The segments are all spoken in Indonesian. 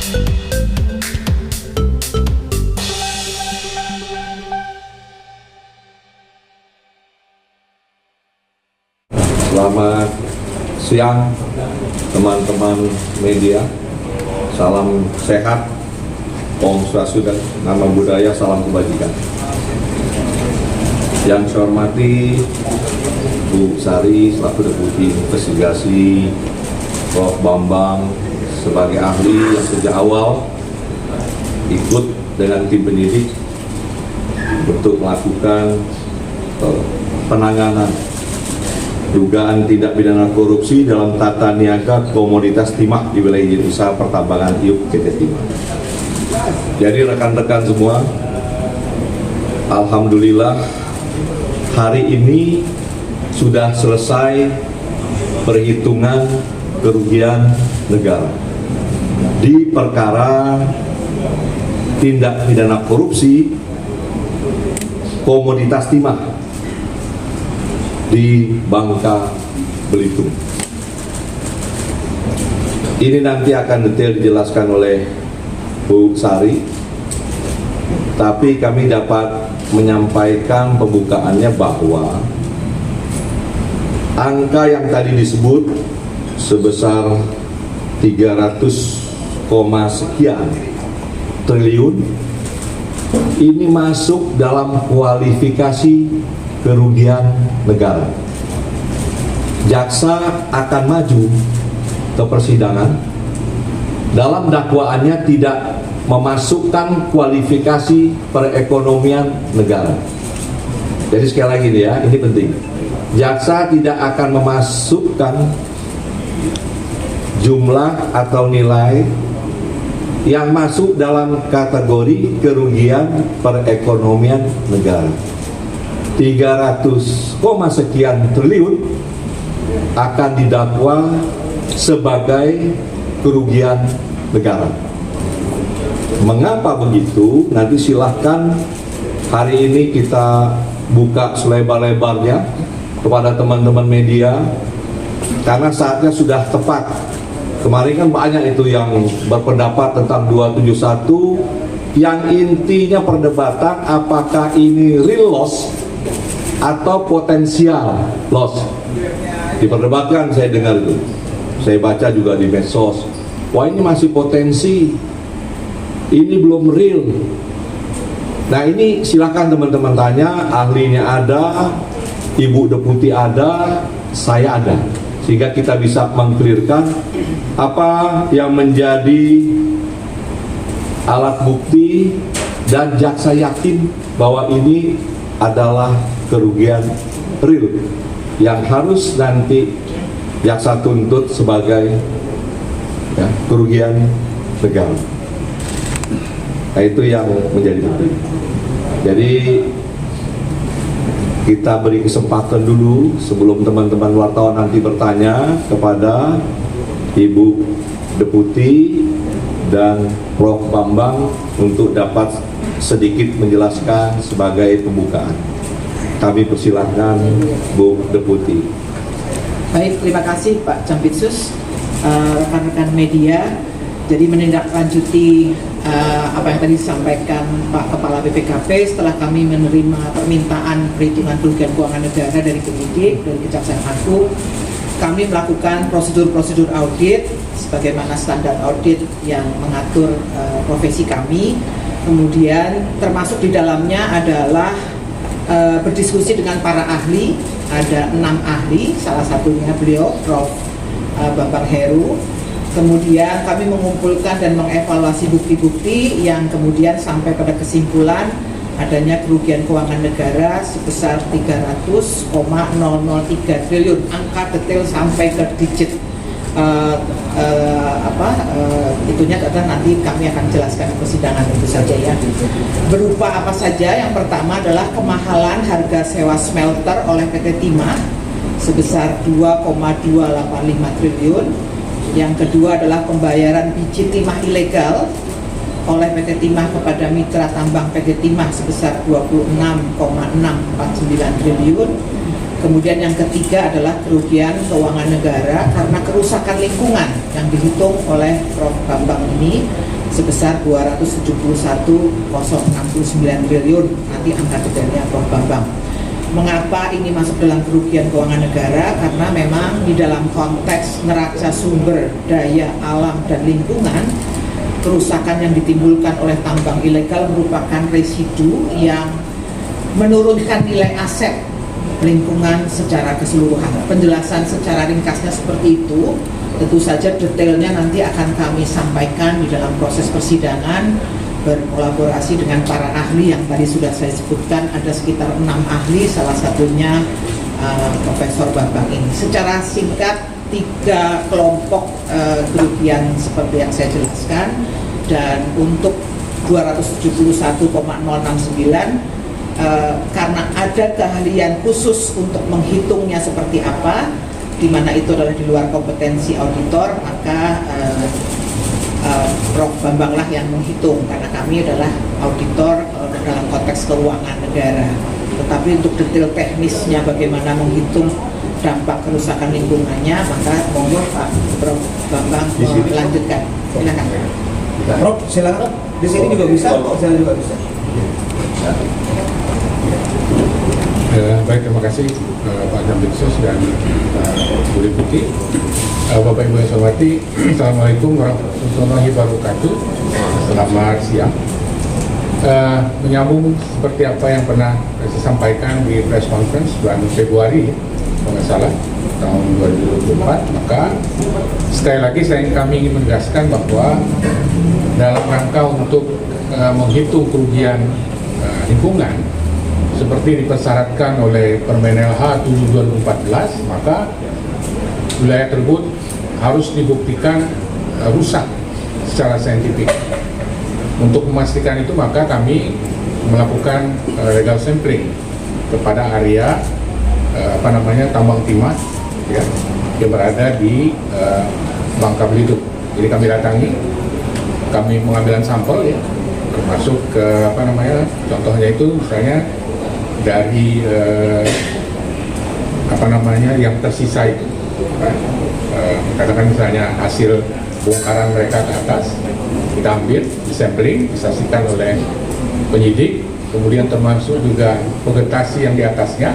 Selamat siang teman-teman media, salam sehat, Om Swastiastu, nama budaya, salam kebajikan. Yang saya hormati Bu Sari selaku Deputi Investigasi, Prof Bambang sebagai ahli yang sejak awal ikut dengan tim penyidik untuk melakukan penanganan dugaan tindak pidana korupsi dalam tata niaga komoditas timah di wilayah izin usaha pertambangan IUP PT Timah. Jadi rekan-rekan semua, alhamdulillah hari ini sudah selesai perhitungan kerugian negara di perkara tindak pidana korupsi komoditas timah di Bangka Belitung. Ini nanti akan detail dijelaskan oleh Bu Sari, tapi kami dapat menyampaikan pembukaannya bahwa angka yang tadi disebut sebesar 300, sekian triliun ini masuk dalam kualifikasi kerugian negara. Jaksa akan maju ke persidangan, dalam dakwaannya tidak memasukkan kualifikasi perekonomian negara. Jadi sekali lagi ini penting. Jaksa tidak akan memasukkan jumlah atau nilai yang masuk dalam kategori kerugian perekonomian negara. 300, sekian triliun akan didakwa sebagai kerugian negara. Mengapa begitu? Nanti silahkan hari ini kita buka selebar-lebarnya kepada teman-teman media, karena saatnya sudah tepat. Kemarin kan banyak itu yang berpendapat tentang 271 yang intinya perdebatan apakah ini real loss atau potensial loss. Diperdebatkan, saya dengar itu, saya baca juga di medsos. Wah, ini masih potensi, ini belum real. Nah, ini silakan teman-teman tanya, ahlinya ada, Ibu Deputi ada, saya ada, sehingga kita bisa mengklirkan apa yang menjadi alat bukti dan jaksa yakin bahwa ini adalah kerugian real yang harus nanti jaksa tuntut sebagai kerugian negara. Nah, itu yang menjadi penting. Jadi kita beri kesempatan dulu sebelum teman-teman wartawan nanti bertanya kepada Ibu Deputi dan Prof Bambang untuk dapat sedikit menjelaskan sebagai pembukaan. Kami persilahkan Bu Deputi. Baik, terima kasih Pak Jampitsus, rekan-rekan media. Jadi menindaklanjuti apa yang tadi disampaikan Pak Kepala BPKP, setelah kami menerima permintaan perhitungan kerugian keuangan negara dari penyidik, dari Kejaksaan Agung, kami melakukan prosedur-prosedur audit sebagaimana standar audit yang mengatur profesi kami. Kemudian termasuk di dalamnya adalah berdiskusi dengan para ahli, ada 6 ahli, salah satunya beliau Prof Bambang Heru. Kemudian kami mengumpulkan dan mengevaluasi bukti-bukti yang kemudian sampai pada kesimpulan adanya kerugian keuangan negara sebesar 300,003 triliun. Angka detail sampai ke digit itunya adalah nanti kami akan jelaskan di persidangan itu saja ya. Berupa apa saja? Yang pertama adalah kemahalan harga sewa smelter oleh PT Timah sebesar 2,285 triliun. Yang kedua adalah pembayaran biji timah ilegal oleh PT Timah kepada mitra tambang PT Timah sebesar 26,649 triliun. Kemudian yang ketiga adalah kerugian keuangan negara karena kerusakan lingkungan yang dihitung oleh Prof Bambang ini sebesar 271,069 triliun, nanti angka detailnya Prof. Bambang. Mengapa ini masuk dalam kerugian keuangan negara? Karena memang di dalam konteks neraca sumber daya alam dan lingkungan, kerusakan yang ditimbulkan oleh tambang ilegal merupakan residu yang menurunkan nilai aset lingkungan secara keseluruhan. Penjelasan secara ringkasnya seperti itu. Tentu saja detailnya nanti akan kami sampaikan di dalam proses persidangan, berkolaborasi dengan para ahli yang tadi sudah saya sebutkan, ada sekitar 6 ahli, salah satunya Profesor Bambang ini. Secara singkat, 3 kelompok kerugian seperti yang saya jelaskan, dan untuk 271,069 karena ada keahlian khusus untuk menghitungnya seperti apa, di mana itu adalah di luar kompetensi auditor, maka Prof. Bambang lah yang menghitung, karena kami adalah auditor dalam konteks keuangan negara. Tetapi untuk detail teknisnya bagaimana menghitung dampak kerusakan lingkungannya, maka monggo Pak Prof. Bambang melanjutkan. Silakan. Prof, silakan. Di sini juga bisa, di sana juga bisa. Baik, terima kasih Pak Jampitsus dan Bu Deputi. Bapak Ibu yang saya hormati, Assalamualaikum warahmatullahi wabarakatuh. Selamat siang. Menyambung seperti apa yang pernah saya sampaikan di press conference bulan Februari, kalau nggak salah, tahun 2024, maka sekali lagi kami ingin menegaskan bahwa dalam rangka untuk menghitung kerugian lingkungan seperti dipersyaratkan oleh Permen LH 7 2014, maka wilayah tersebut harus dibuktikan rusak secara saintifik. Untuk memastikan itu, maka kami melakukan legal sampling kepada area tambang timah ya, yang berada di Bangka Belitung. Jadi kami datangi, kami pengambilan sampel ya, termasuk ke contohnya itu misalnya dari yang tersisa itu, katakan misalnya hasil bongkaran mereka ke atas, kita ambil, disampling, disaksikan oleh penyidik, kemudian termasuk juga vegetasi yang di atasnya,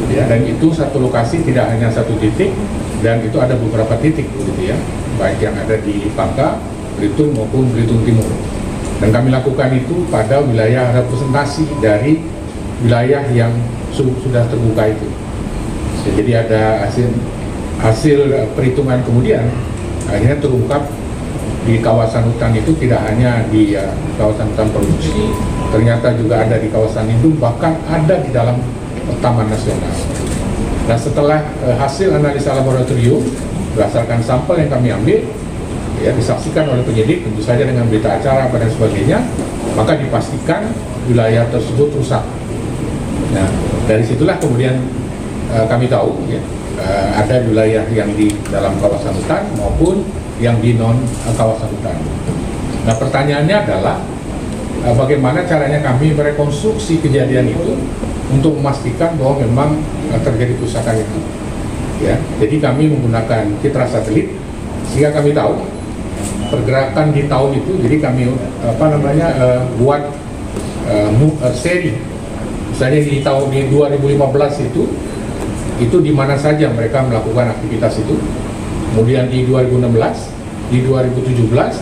ya, dan itu satu lokasi, tidak hanya satu titik, dan itu ada beberapa titik, gitu ya, baik yang ada di Bangka, Belitung maupun Belitung Timur. Dan kami lakukan itu pada wilayah representasi dari wilayah yang sudah terbuka itu. Jadi ada hasil perhitungan kemudian akhirnya terungkap di kawasan hutan itu tidak hanya di kawasan hutan produksi, ternyata juga ada di kawasan lindung, bahkan ada di dalam Taman Nasional. Nah, setelah hasil analisa laboratorium berdasarkan sampel yang kami ambil, ya, disaksikan oleh penyidik, tentu saja dengan berita acara dan sebagainya, maka dipastikan wilayah tersebut rusak. Nah, dari situlah kemudian kami tahu ya, ada wilayah yang di dalam kawasan hutan maupun yang di non kawasan hutan. Nah, pertanyaannya adalah bagaimana caranya kami merekonstruksi kejadian itu untuk memastikan bahwa memang terjadi kerusakan itu. Ya, jadi kami menggunakan citra satelit sehingga kami tahu pergerakan di tahun itu. Jadi kami buat seri. Misalnya di tahun 2015 itu di mana saja mereka melakukan aktivitas itu. Kemudian di 2016, di 2017,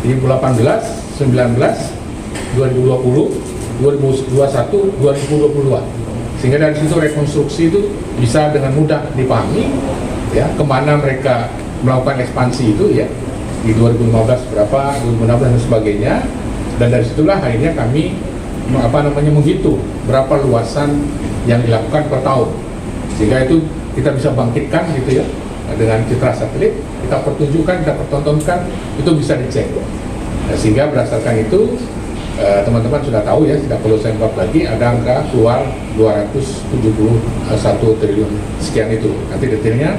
2018, 19, 2020, 2021, 2022. Sehingga dari situ rekonstruksi itu bisa dengan mudah dipahami, ya, kemana mereka melakukan ekspansi itu, ya, di 2015 berapa, 2016 dan sebagainya. Dan dari situlah akhirnya kami menghitung berapa luasan yang dilakukan per tahun, sehingga itu kita bisa bangkitkan gitu ya, dengan citra satelit, kita pertunjukkan, kita pertontonkan, itu bisa dicek. Nah, sehingga berdasarkan itu teman-teman sudah tahu ya, tidak perlu saya ungkap lagi, ada angka keluar 271 triliun sekian itu. Nanti detailnya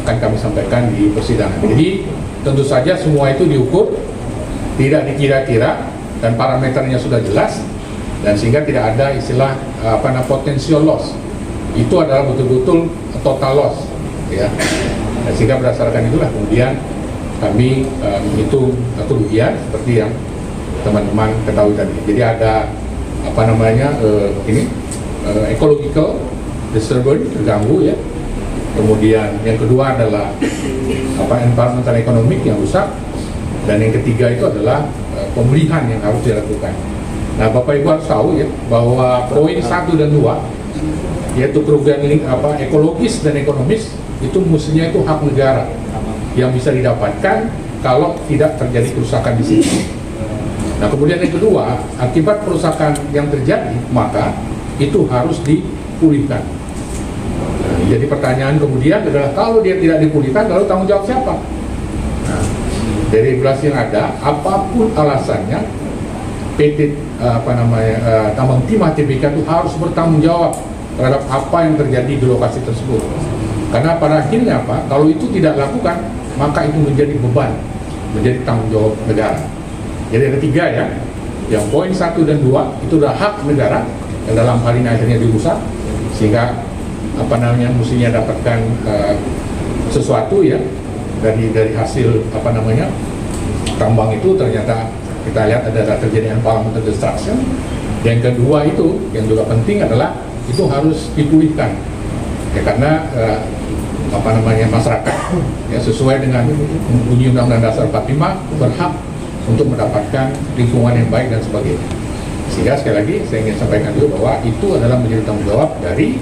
akan kami sampaikan di persidangan. Jadi tentu saja semua itu diukur, tidak dikira-kira, dan parameternya sudah jelas, dan sehingga tidak ada istilah potential loss. Itu adalah betul-betul total loss, ya. Dan sehingga berdasarkan itulah kemudian kami menghitung kerugian seperti yang teman-teman ketahui tadi. Jadi ada apa namanya ecological disturbance, terganggu ya. Kemudian yang kedua adalah environmental economic yang rusak, dan yang ketiga itu adalah pemulihan yang harus dilakukan. Nah, Bapak Ibu harus tahu ya bahwa poin 1 dan 2 yaitu kerugian ekologis dan ekonomis itu mestinya itu hak negara yang bisa didapatkan kalau tidak terjadi kerusakan di sini. Nah, kemudian yang kedua, akibat kerusakan yang terjadi maka itu harus dipulihkan. Jadi pertanyaan kemudian adalah kalau dia tidak dipulihkan, lalu tanggung jawab siapa? Nah, dari regulasi yang ada, apapun alasannya, PT Tambang Timah Tbk itu harus bertanggung jawab terhadap apa yang terjadi di lokasi tersebut. Karena pada akhirnya kalau itu tidak dilakukan, maka itu menjadi beban, menjadi tanggung jawab negara. Jadi ada 3 ya, yang poin 1 dan 2 itu adalah hak negara yang dalam hal ini akhirnya dirusak, sehingga mestinya dapatkan sesuatu ya dari hasil tambang itu ternyata kita lihat ada terjadi environmental destruction. Yang kedua itu yang juga penting adalah itu harus dipulihkan ya, karena masyarakat ya sesuai dengan bunyi Undang-Undang Dasar 45 berhak untuk mendapatkan lingkungan yang baik dan sebagainya. Sehingga sekali lagi saya ingin sampaikan dulu bahwa itu adalah menjadi tanggung jawab dari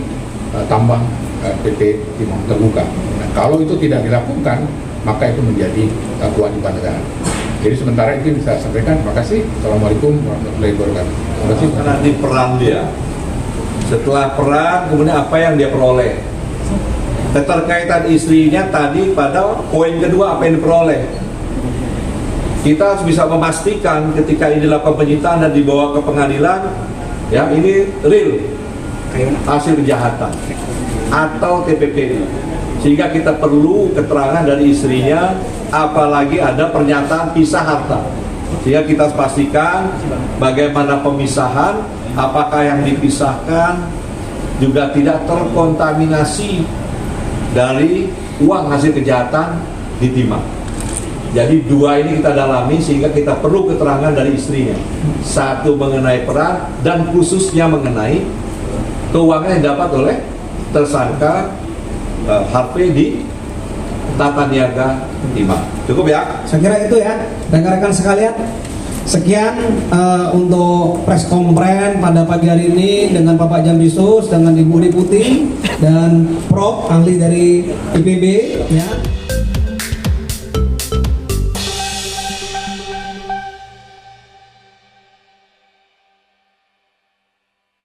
tambang PT Timah Terbuka. Nah, kalau itu tidak dilakukan, maka itu menjadi kewajiban negara. Jadi sementara itu bisa sampaikan. Terima kasih. Assalamualaikum warahmatullahi wabarakatuh. Terima kasih. Nanti peran dia. Setelah perang, kemudian apa yang dia peroleh? Keterkaitan istrinya tadi pada poin kedua apa yang diperoleh. Kita harus bisa memastikan ketika ini dilakukan penyitaan dan dibawa ke pengadilan, ya ini real hasil kejahatan atau TPP, sehingga kita perlu keterangan dari istrinya, apalagi ada pernyataan pisah harta, sehingga kita pastikan bagaimana pemisahan, apakah yang dipisahkan juga tidak terkontaminasi dari uang hasil kejahatan di timah. Jadi 2 ini kita dalami sehingga kita perlu keterangan dari istrinya, 1 mengenai peran dan khususnya mengenai keuangan yang dapat oleh tersangka HP di Tata Niaga Timah. Cukup ya? Saya kira itu ya, rekan-rekan sekalian. Sekian untuk press conference pada pagi hari ini dengan Bapak Jampisus, dengan Ibu Deputi dan Prof ahli dari IPB ya.